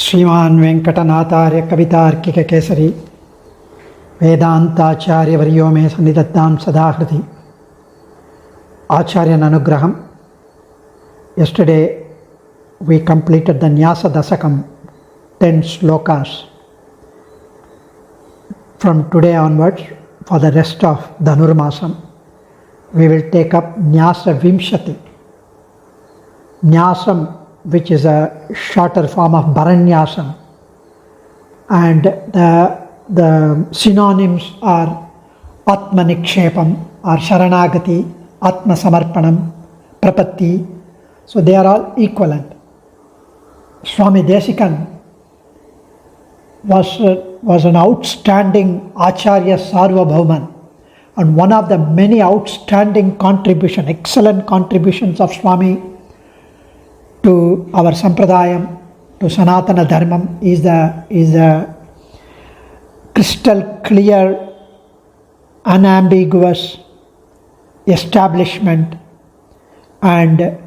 श्रीमान वेंकटनाथार्य कवितार्किक केसरी वेदांताचार्य वर्यो मे सन्निधत्तां सदा हृदि आचार्य अनुग्रहम. Yesterday we completed the Nyasa Dasakam, 10 slokas. From today onwards, for the rest of Dhanur Maasam, we will take up Nyasa Vimsathi. Nyasam, which is a shorter form of Upanyasam, and the synonyms are Atma Nikshepam or Sharanagati, Atma Samarpanam, Prapatti. So they are all equivalent. Swami DESIKA was an outstanding Acharya Sarvabhauman, and one of the many outstanding contributions, excellent contributions of Swami to our Sampradayam, to Sanatana Dharmam is the crystal clear, unambiguous establishment and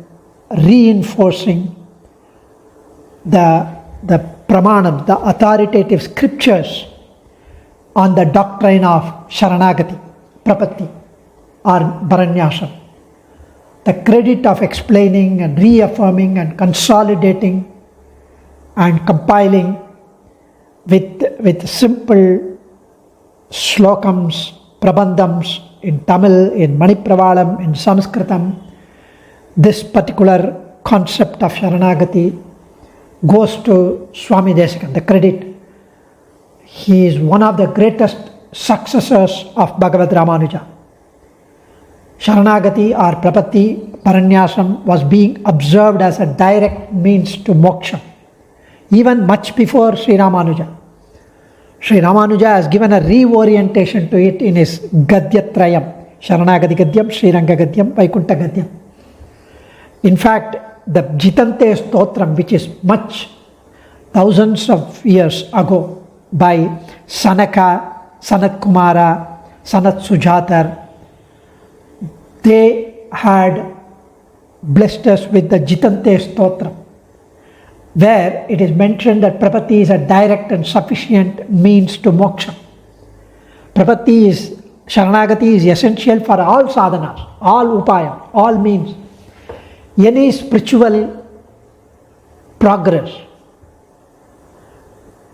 reinforcing the pramanam, the authoritative scriptures on the doctrine of Sharanagati, Prapatti or Upanyasam. The credit of explaining and reaffirming and consolidating and compiling with simple slokams, prabandhams in Tamil, in Manipravalam, in Sanskritam, this particular concept of Sharanagati goes to Swami DESIKA, the credit. He is one of the greatest successors of Bhagavad Ramanuja. Sharanagati or Prapatti, Upanyasam was being observed as a direct means to moksha, even much before Sri Ramanuja. Sri Ramanuja has given a reorientation to it in his Gadyatrayam, Sharanagati Gadyam, Sriranga Gadyam, Vaikunta Gadyam. In fact, the Jitante STOTRAM, which is much thousands of years ago by Sanaka, Sanat Kumara, Sanat Sujatar, they had blessed us with the Jitante Stotram, where it is mentioned that Prapatti is a direct and sufficient means to moksha. Prapatti is, Sharanagati is essential for all sadhanas, all upayam, all means. Any spiritual progress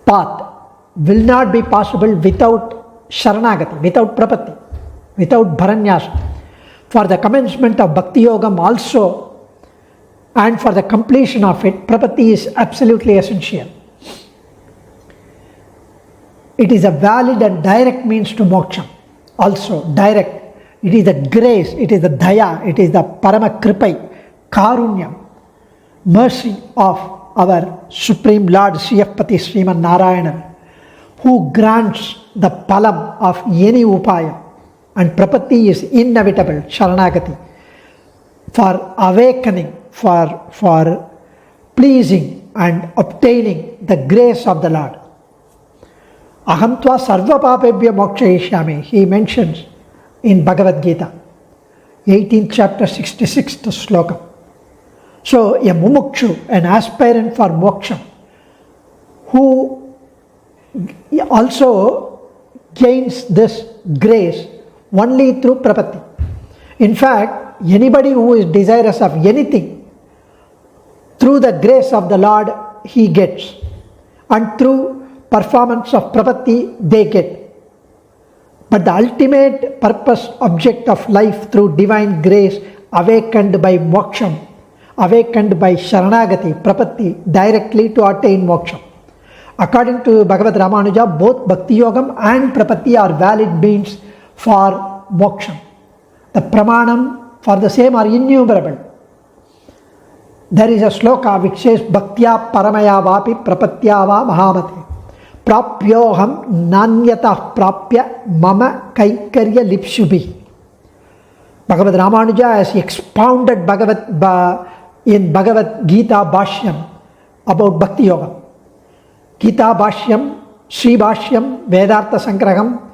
path will not be possible without Sharanagati, without Prapatti, without Upanyasam. For the commencement of Bhakti Yogam also, and for the completion of it, Prapatti is absolutely essential. It is a valid and direct means to moksha. Also, direct. It is the grace, it is the daya, it is the parama kripai, karunyam, mercy of our Supreme Lord Sriyapati Sriman Narayana, who grants the palam of any upaya. And Prapatti is inevitable, Sharanagati, for awakening, for pleasing and obtaining the grace of the Lord. Aham tva sarva papebhya mokshayishyami, he mentions in Bhagavad Gita, 18th chapter, 66th sloka. So a mumukshu, an aspirant for moksha, who also gains this grace only through Prapatti. In fact, anybody who is desirous of anything, through the grace of the Lord he gets, and through performance of Prapatti they get. But the ultimate purpose, object of life through divine grace, awakened by moksham, awakened by Sharanagati, Prapatti, directly to attain moksha. According to Bhagavad Ramanuja, both Bhakti Yogam and Prapatti are valid means for moksha. The pramanam for the same are innumerable. There is a sloka which says Bhaktya paramaya vapi prapatya va mahamate prapyoham nanyatah prapya mama kaikarya lipshubhi. Bhagavad Ramanuja has expounded in Bhagavad Gita Bhashyam about Bhakti Yoga. Gita Bhashyam, Sri Bhashyam, Vedartha Sangraham.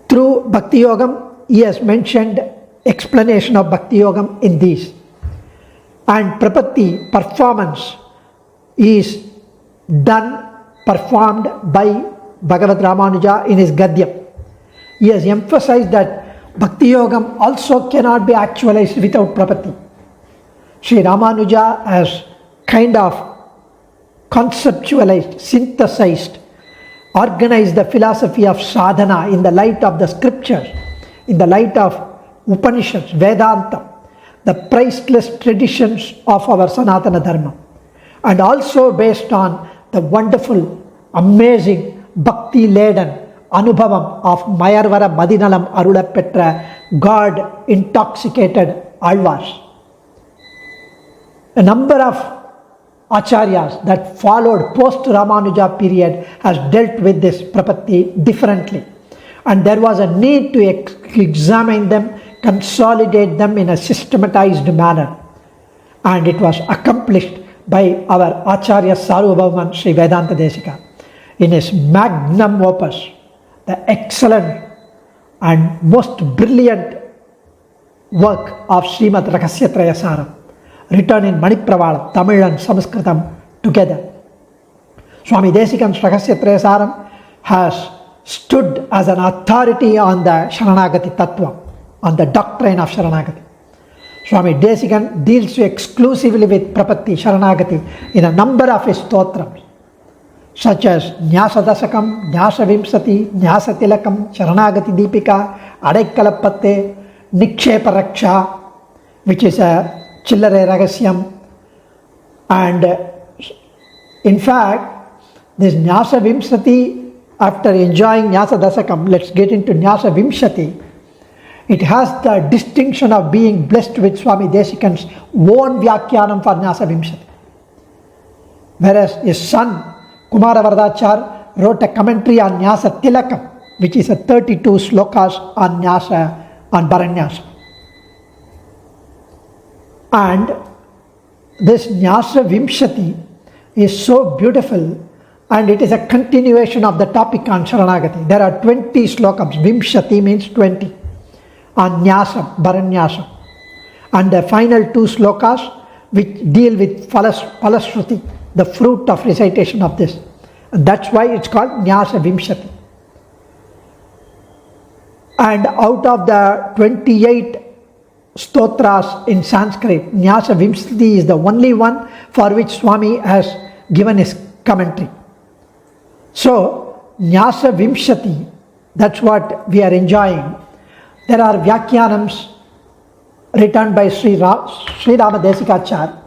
Through Bhakti Yogam, he has mentioned explanation of Bhakti Yogam in these. And Prapatti, performance, is performed by Bhagavad Ramanuja in his Gadyam. He has emphasized that Bhakti Yogam also cannot be actualized without Prapatti. Sri Ramanuja has kind of conceptualized, synthesized, organized the philosophy of sadhana in the light of the scriptures, in the light of Upanishads, Vedanta, the priceless traditions of our Sanatana Dharma, and also based on the wonderful, amazing, bhakti-laden Anubhavam of Mayarvara Madinalam Arula Petra, God intoxicated Alvars. A number of Acharyas that followed post-Ramanuja period has dealt with this Prapatti differently. And there was a need to examine them, consolidate them in a systematized manner. And it was accomplished by our Acharya Sarvabhauman Sri Vedanta Desika in his magnum opus, the excellent and most brilliant work of Srimad Rahasya Trayasaram, written in Manipravalam, Tamil and Sanskritam together. Swami Desikan's Rahasya Trayasaram has stood as an authority on the Sharanagati Tattva, on the doctrine of Sharanagati. Swami Desikan deals exclusively with Prapatti Sharanagati in a number of his stotrams, such as Nyasa Dasakam, Nyasa Vimsathi, Nyasa Tilakam, Sharanagati Deepika, Adaikalapatte, Nikshepa Raksha, which is a Chillare Ragasyam. And in fact, this Nyasa Vimsathi, after enjoying Nyasa Dasakam, let's get into Nyasa Vimsathi. It has the distinction of being blessed with Swami Desikan's own Vyakhyanam for Nyasa Vimsathi. Whereas his son, Kumara Varadachar, wrote a commentary on Nyasa Tilakam, which is a 32 slokas on Nyasa, on Bharanyasa. And this Nyasa Vimsathi is so beautiful, and it is a continuation of the topic on Sharanagati. There are 20 slokams. Vimshati means 20 on Nyasa, Bharanyasa. And the final 2 slokas which deal with Falasruti, the fruit of recitation of this. And that's why it's called Nyasa Vimshati. And out of the 28 stotras in Sanskrit, Nyasa Vimsathi is the only one for which Swami has given his commentary. So, Nyasa Vimshati, that's what we are enjoying. There are Vyakhyanams written by Sri Rama Desikachar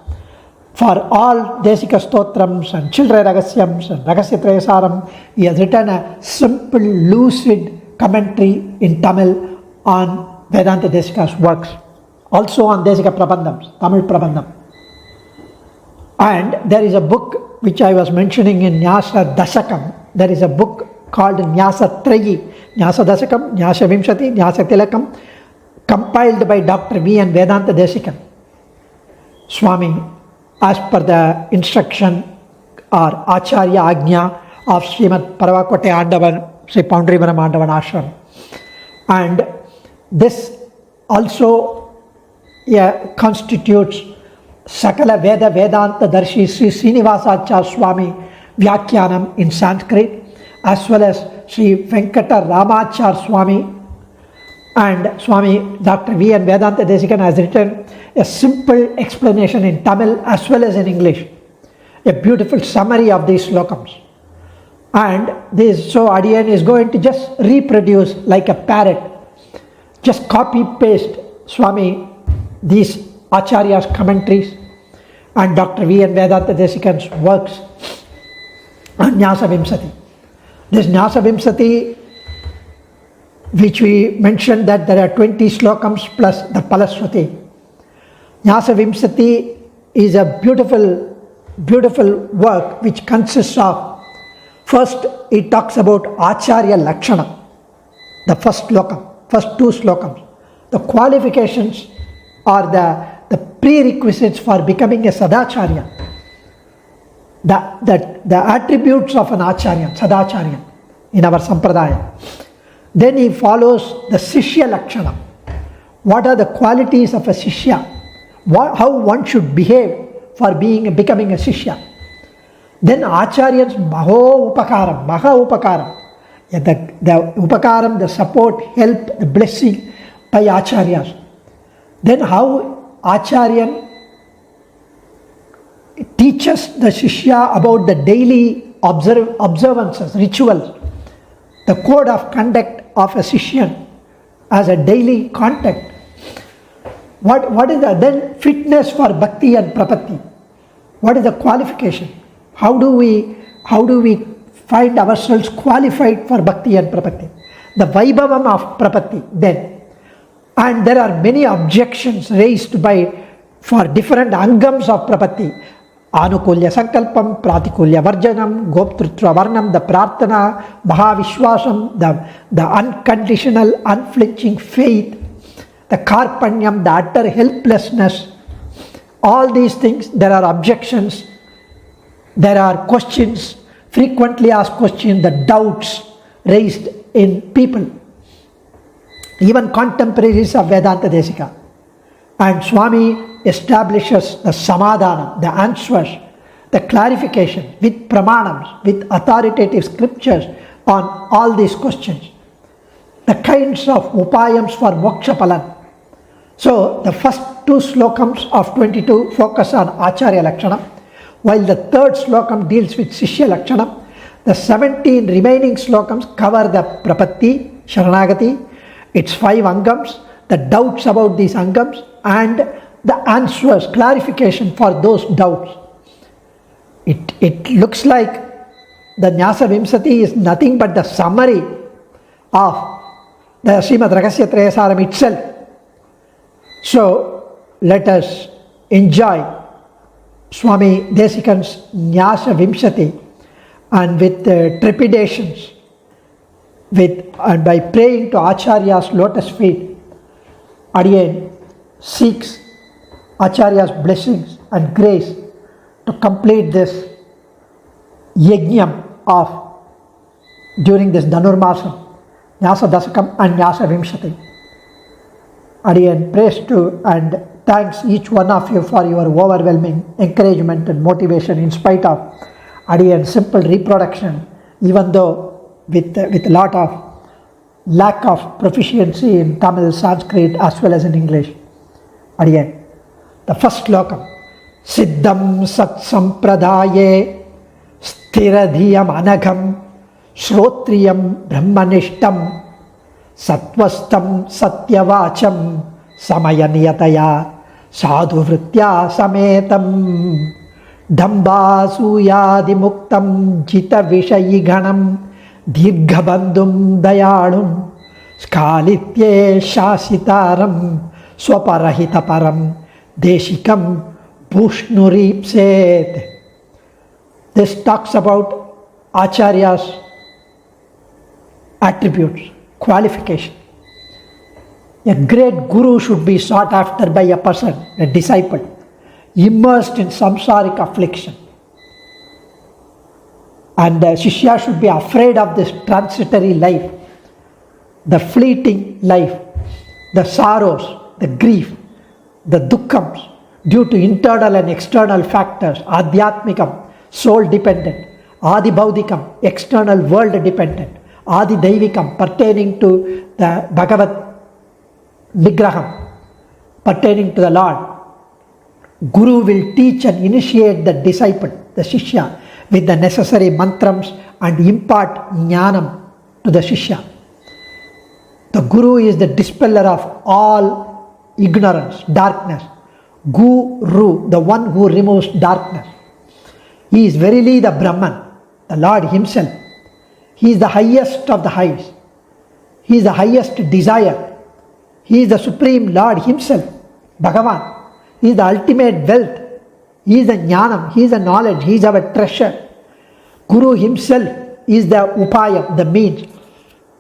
for all Desika Stotrams and Childre Ragasyams and Ragasya Trayasaram. He has written a simple, lucid commentary in Tamil on Vedanta Desika's works. Also on Desika Prabandhams, Tamil Prabandham. And there is a book which I was mentioning in Nyasa Dasakam. There is a book called Nyasa Trayi, Nyasa Dasakam, Nyasa Vimshati, Nyasa Tilakam, compiled by Dr. V. and Vedanta Desikan. Swami, as per the instruction or Acharya Agnya of Srimad Paravakote Andavan, Sri Poundrivaram Andavan Ashram. And this also constitutes Sakala Veda Vedanta Darshi Sri Srinivasacharya Swami Vyakhyanam in Sanskrit, as well as Sri Venkata Ramachar Swami, and Swami Dr. V. and Vedanta Desikan has written a simple explanation in Tamil as well as in English, a beautiful summary of these slokams. And this, so Adiyan is going to just reproduce like a parrot, just copy paste Swami these Acharya's commentaries and Dr. V. and Vedanta Desikan's works on Nyasa Vimsathi. This Nyasa Vimsathi, which we mentioned that there are 20 slokams plus the Palasruti. Nyasa Vimsathi is a beautiful, beautiful work which consists of, first it talks about Acharya Lakshana, the first slokam, first 2 slokams. The qualifications or the prerequisites for becoming a Sadacharya. The attributes of an Acharya, Sadacharya in our Sampradaya. Then he follows the Sishya Lakshana. What are the qualities of a Sishya? How one should behave for becoming a Sishya. Then Acharya's Maha Upakaram. The Upakaram, the support, help, the blessing by Acharyas. Then how Acharya teaches the Shishya about the daily observances, rituals, the code of conduct of a Shishyan as a daily contact. What is the then fitness for Bhakti and Prapatti? What is the qualification? How do we find ourselves qualified for Bhakti and Prapatti? The Vaibhavam of Prapatti then. And there are many objections raised for different angams of Prapatti. Anukulya Sankalpam, Pratikulya Varjanam, Goptrutva Varnam, the Prarthana, Mahavishwasam, the unconditional, unflinching faith, the Karpanyam, the utter helplessness. All these things, there are objections, there are questions, frequently asked questions, the doubts raised in people, even contemporaries of Vedanta Desika. And Swami establishes the samadhana, the answers, the clarification with pramanams, with authoritative scriptures on all these questions. The kinds of upayams for moksha palan. So the first two slokams of 22 focus on Acharya Lakshanam, while the third slokam deals with Shishya Lakshanam. The 17 remaining slokams cover the Prapatti, Sharanagati, its 5 angams, the doubts about these angams, and the answers, clarification for those doubts. It looks like the Nyasa Vimsathi is nothing but the summary of the Srimad Rahasya Trayasaram itself. So let us enjoy Swami Desikan's Nyasa Vimsathi and with trepidations, and by praying to Acharya's lotus feet, Adiyan seeks Acharya's blessings and grace to complete this yajnam of during this Dhanur Maasam, Nyasa Dasakam and Nyasa Vimsathi. Adiyan prays to and thanks each one of you for your overwhelming encouragement and motivation in spite of Adiyan's simple reproduction, even though with a lot of lack of proficiency in Tamil, Sanskrit as well as in English. Adiyan. The first slokam. Siddham Sat Sampradaye Stiradhiyam Anagam Shrotriyam Brahmanishtam Satvastam Satyavacham Samayaniyataya Sadhu Vritya Sametam Dhambasuyadi Muktam Jita Vishayi Ganam Dirghabandhum Dayalum Skalitye Shasitaram Swaparahita Param Desikam Bhushnuripset. This talks about Acharya's attributes, qualification. A great guru should be sought after by a person, a disciple, immersed in samsaric affliction. And the Shishya should be afraid of this transitory life, the fleeting life, the sorrows, the grief, the dukkhams due to internal and external factors, adhyatmikam, soul dependent, adi bhaudikam, external world dependent, adi daivikam, pertaining to the Bhagavat Nigraham, pertaining to the Lord. Guru will teach and initiate the disciple, the Shishya, with the necessary mantrams and impart jnanam to the Shishya. The Guru is the dispeller of all ignorance, darkness. Guru, the one who removes darkness. He is verily the Brahman, the Lord Himself. He is the highest of the highest. He is the highest desire. He is the Supreme Lord Himself, Bhagavan. He is the ultimate wealth. He is the jnanam. He is the knowledge. He is our treasure. Guru Himself is the upayam, the means.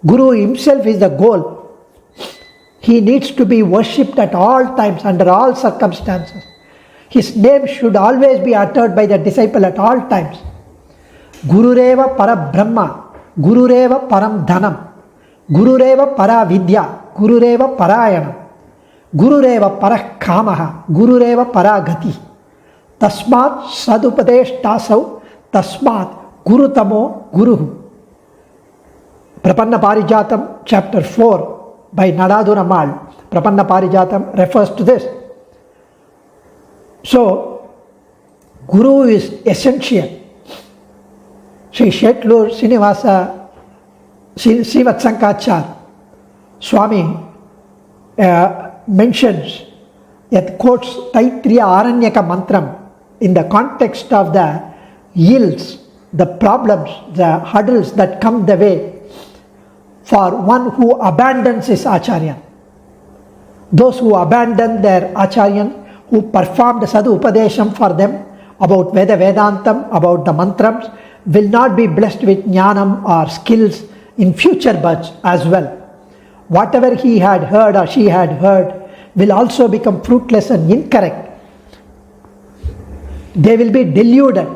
Guru Himself is the goal. He needs to be worshipped at all times, under all circumstances. His name should always be uttered by the disciple at all times. Gurureva para Brahma, Gurureva param dhanam, Gurureva para vidya, Gurureva parayanam, Gurureva para kamaha, Gurureva para gati. Tasmat sadupadesh tasau Tasmat Gurutamo Guruhu. Prapanna Parijatam, chapter 4 by Nadadura Mal. Prapanna Parijatam refers to this. So, Guru is essential. Sri Shetlur Srinivasa Srivatsankachar Swami mentions, it quotes Taittiriya Aranyaka Mantram in the context of the ills, the problems, the hurdles that come the way for one who abandons his Acharya. Those who abandon their Acharyan, who performed Sadhu Upadesham for them about Veda Vedantam, about the mantrams, will not be blessed with jnanam or skills in future births as well. Whatever he had heard or she had heard will also become fruitless and incorrect. They will be deluded.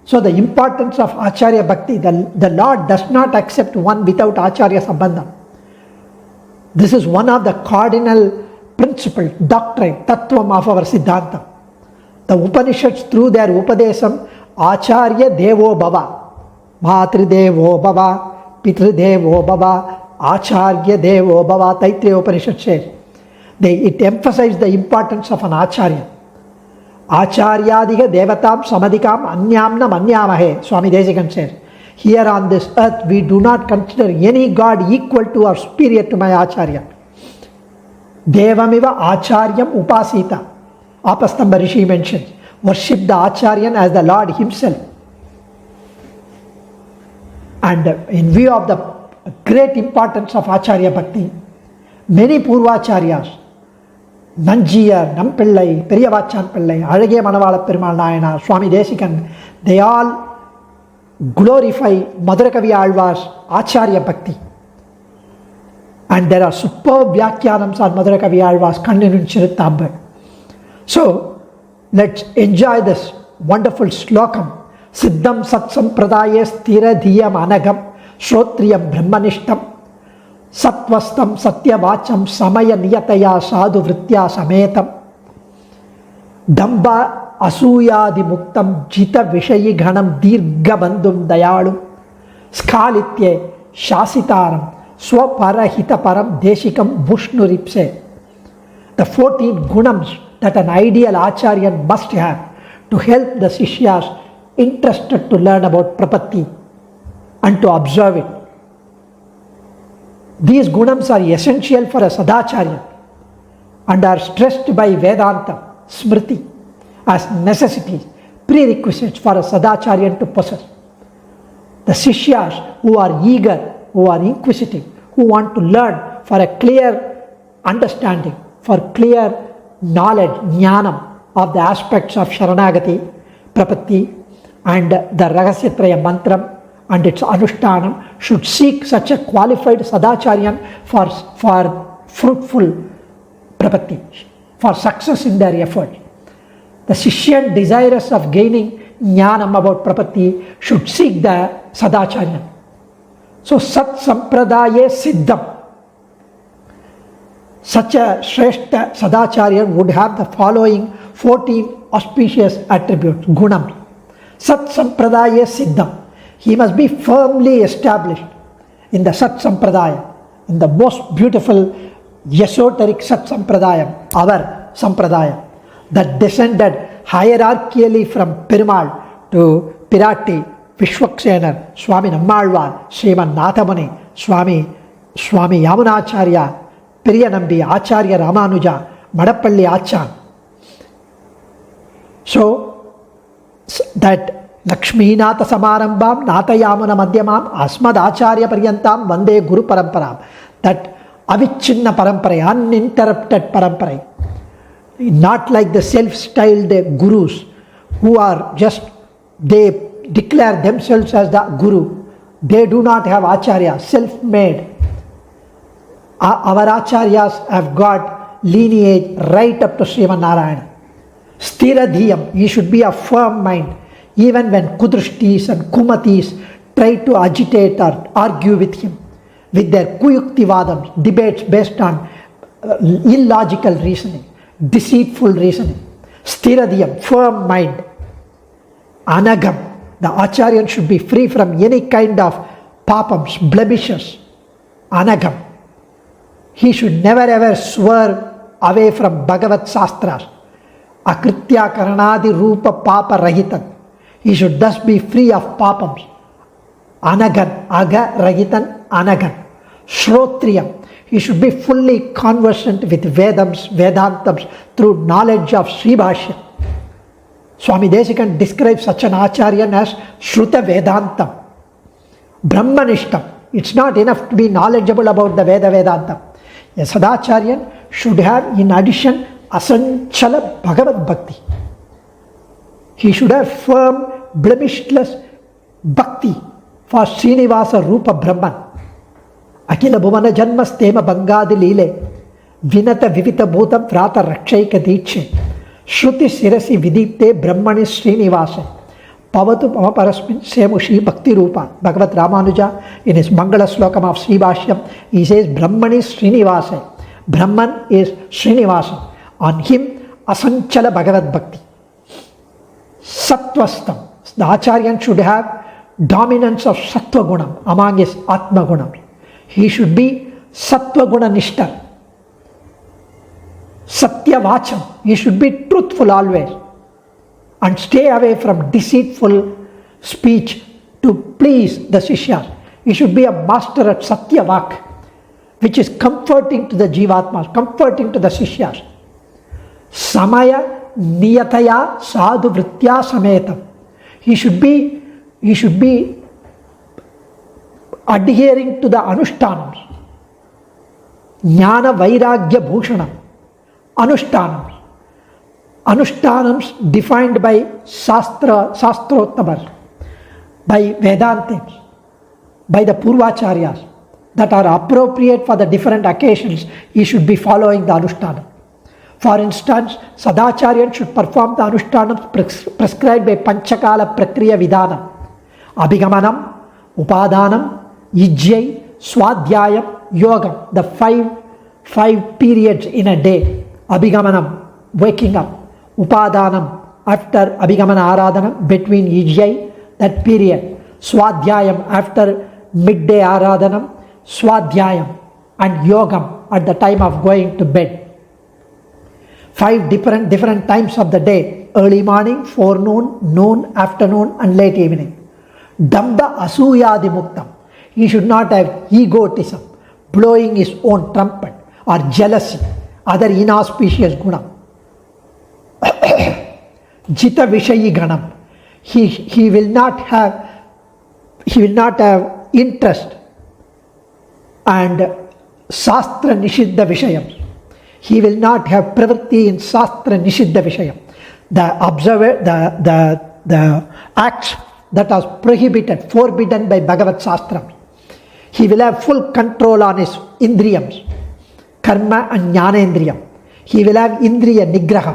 So the importance of Acharya Bhakti, the Lord does not accept one without Acharya Sambandham. This is one of the cardinal principles, doctrine, tattvam of our Siddhanta. The Upanishads, through their Upadesam, Acharya Devo Bhava, Matri Devo Bhava, Pitri Devo Bhava, Acharya Devo Bhava, Taittiriya Upanishad says. It emphasizes the importance of an Acharya. Acharyadiga Devatam Samadikam Anyamna Manyamahe, Swami Desika says. Here on this earth, we do not consider any God equal to or superior to my Acharya. Devamiva Acharyam Upasita. Apastamba Rishi mentions. Worship the Acharyan as the Lord himself. And in view of the great importance of Acharya Bhakti, many Purvacharyas, Nanjiyar, Nampillai, Periyavachan Pillai, Azhage Manavala Perumal Nayana, Swami Desikan, they all glorify Madhavakkannan Alvar's Acharya Bhakti. And there are superb Vyakhyanams on Madhavakkannan Alvar's Kanninu Chirittabbar. So, let's enjoy this wonderful slokam. Siddham Sat Sampradaye Sthira Dhiyam Anagam Shrotriyam Brahmanishtam Satvastam Satyavacham Samaya Niyataya Sadhu Vritya Sametam Damba Asuyadi Muktam Jita Vishayi Ghanam Dirga Bandhum Dayalum Skalitye Shasitaram Swapara Hitaparam Deshikam Bushnuripse. The 14 gunams that an ideal Acharyan must have to help the Sishyas interested to learn about Prapatti and to observe it. These gunams are essential for a Sadacharya and are stressed by Vedanta, Smriti, as necessities, prerequisites for a Sadacharyan to possess. The Sishyas who are eager, who are inquisitive, who want to learn for a clear understanding, for clear knowledge, jnanam of the aspects of Sharanagati, Prapatti and the Rahasyatraya Mantram and its Anushtanam should seek such a qualified Sadacharyan for fruitful Prapatti, for success in their effort. The Sishyan desirous of gaining jnanam about Prapatti should seek the Sadacharyan. So Sat Sampradaye Siddham. Such a Shrestha Sadacharya would have the following 14 auspicious attributes, gunam. Sat Sampradaya Siddham. He must be firmly established in the Sat Sampradaya, in the most beautiful esoteric Sat Sampradaya, our Sampradaya, that descended hierarchically from Perumal to Pirati, Vishwaksenar, Swami Nammalvar, Sriman Nathamani, Swami Yamunacharya, Priyanambi, Acharya Ramanuja, Madappalli Achan. So, that Lakshminatha Samarambam, Natayamuna Madhyamam, Asmad Acharya Paryantam, Vande Guru Paramparam. That Avichinna Parampara, uninterrupted Parampara. Not like the self-styled gurus who are just, they declare themselves as the guru. They do not have Acharya, self-made. Our Acharyas have got lineage right up to Sriman Narayana. Sthira Dhiyam, he should be of firm mind, even when Kudrishtis and Kumatis try to agitate or argue with him, with their Kuyuktivadams, debates based on illogical reasoning, deceitful reasoning. Sthira Dhiyam, firm mind. Anagam, The Acharyan should be free from any kind of papams, blemishes, anagam. He should never ever swerve away from Bhagavad Shastras. Akritya karanadi rupa papa rahitan. He should thus be free of papams. Anagan, aga rahitan, anagan. Shrotriyam. He should be fully conversant with Vedams, Vedantams through knowledge of Sri Bhashya. Swami Desikan describes such an Acharyan as Shruta Vedantam. Brahmanishtam. It's not enough to be knowledgeable about the Vedantam. A Sadacharyan should have, in addition, Asanchala Bhagavad Bhakti. He should have firm, blemishless Bhakti for Srinivasa Rupa Brahman. Akila Bhuvana Janmas Tema Bangadi Lile Vinata Vivita Bhutam Vrata Rakshaika Diche Shruti Sirasi Vidipte Brahmani Srinivasa Pavatu Pavaparasmin Semushi Bhakti Rupa. Bhagavat Ramanuja in his Mangala Slokam of Sri Bhashyam, he says Brahmani Srinivasa. Brahman is Srinivasa. On him Asanchala Bhagavad Bhakti. Sattvastam. The Acharyan should have dominance of Sattva Gunam among his Atma Gunam. He should be Sattva Guna Nishta. Satya Vacham. He should be truthful always. And stay away from deceitful speech to please the Sishyas. He should be a master at Satya Vak, which is comforting to the Jivatmas, comforting to the Sishyas. Samaya Niyataya Sadhu Vritya Sametam. He should be adhering to the Anushtanams. Jnana Vairagya Bhushanam. Anushtanams. Anushtanams defined by Shastrottamas, by Vedantas, by the Purvacharyas, that are appropriate for the different occasions. He should be following the Anushtanam. For instance, Sadacharyan should perform the Anushtanams prescribed by Panchakala Prakriya Vidhanam. Abhigamanam, Upadanam, Yijyai, Swadhyayam, Yogam. The five periods in a day. Abhigamanam, waking up. Upadanam, after Abhigamana Aradhanam, between Yijyai, that period. Swadhyayam, after midday Aradhanam. Swadhyayam and Yogam at the time of going to bed. 5 different times of the day. Early morning, forenoon, noon, afternoon and late evening. Damba Asuyadi Muktam. He should not have egotism, blowing his own trumpet, or jealousy, other inauspicious guna. Jita Vishayi Ganam. He will not have interest and Shastra Nishiddha Vishayam. He will not have pravritti in Shastra Nishiddha Vishayam. The acts that are prohibited, forbidden by Bhagavad Shastram. He will have full control on his indriyams, karma and jnanendriyam. He will have indriya nigraha.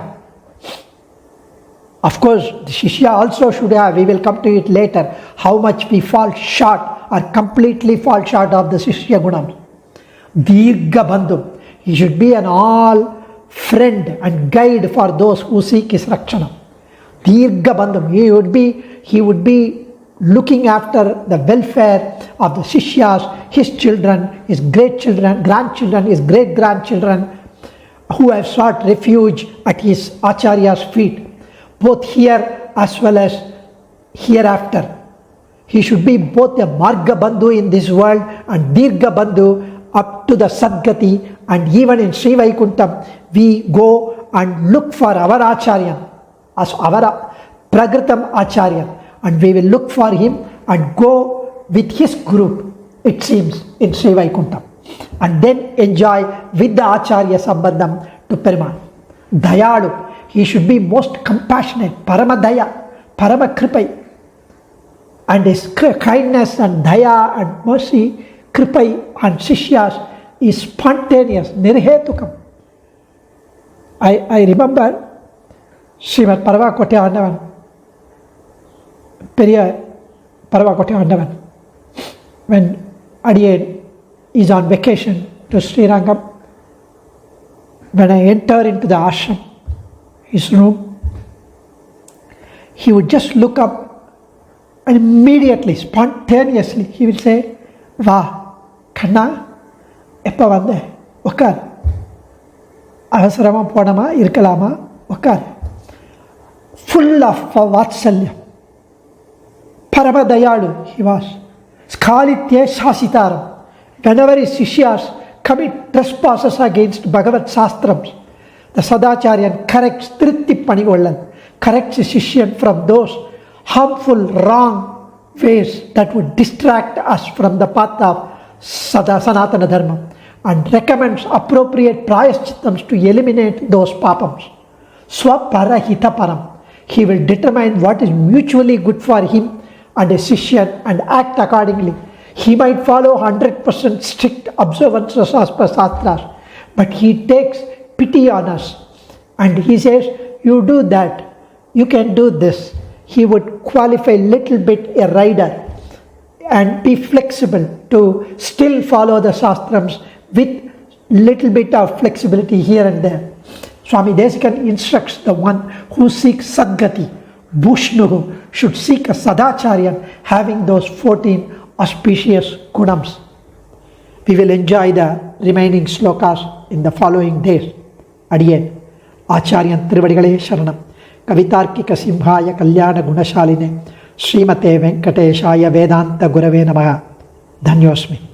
Of course, the Shishya also should have, we will come to it later, how much we fall short or completely fall short of the Shishya Gunam. Dirgha Bandhu. He should be an all friend and guide for those who seek his Rakshana. Dirgha Bandhu. He would be looking after the welfare of the Shishyas, his children, his great children, grandchildren, his great grandchildren, who have sought refuge at his Acharya's feet, both here as well as hereafter. He should be both a Marga Bandhu in this world and Dirgha Bandhu up to the Sadgati, and even in Sri Vaikuntham we go and look for our Acharya as our Pragritam Acharya, and we will look for him and go with his group, it seems, in Sri Vaikuntham, and then enjoy with the Acharya Sambandham to Perumal. Dayalu. He should be most compassionate, Paramadaya, Paramakripai, and his kindness and daya and mercy, kripai and Sishyas is spontaneous, nirhetukam. I remember Srimad Paravakote Andavan, Periya Paravakote Andavan, when Adiyan is on vacation to Srirangam, when I enter into the ashram, his room, he would just look up And immediately, spontaneously, he will say, Va, Kanna, Eppa vande, Vakar. Avasarama Podama, Irkalama, Vakar. Full of Vatsalyam. Paramadayalu, he was. Skalitye Shasitaram. Whenever his Sishyas commit trespasses against Bhagavad Sastrams, the Sadacharyan corrects Tritti Panigolan, corrects his Shishyan from those harmful, wrong ways that would distract us from the path of Sanatana Dharma, and recommends appropriate prayaschittams to eliminate those papams. Swaparahita param. He will determine what is mutually good for him and his Shishyan and act accordingly. He might follow 100% strict observances as per Shastras, but he takes pity on us and he says, you do that, you can do this. He would qualify little bit a rider and be flexible to still follow the Shastrams with little bit of flexibility here and there. Swami Desika instructs the one who seeks Sadgati, Bhushnuhu, should seek a Sadacharyan having those 14 auspicious gunams. We will enjoy the remaining slokas in the following days. Adiyen, Acharyan Trivadigalaya Sharanam, Kavitarkika Simhaya Kalyana Gunashaline, Srimate Venkateshaya Vedanta Gurave Namaha. Dhanyosmi.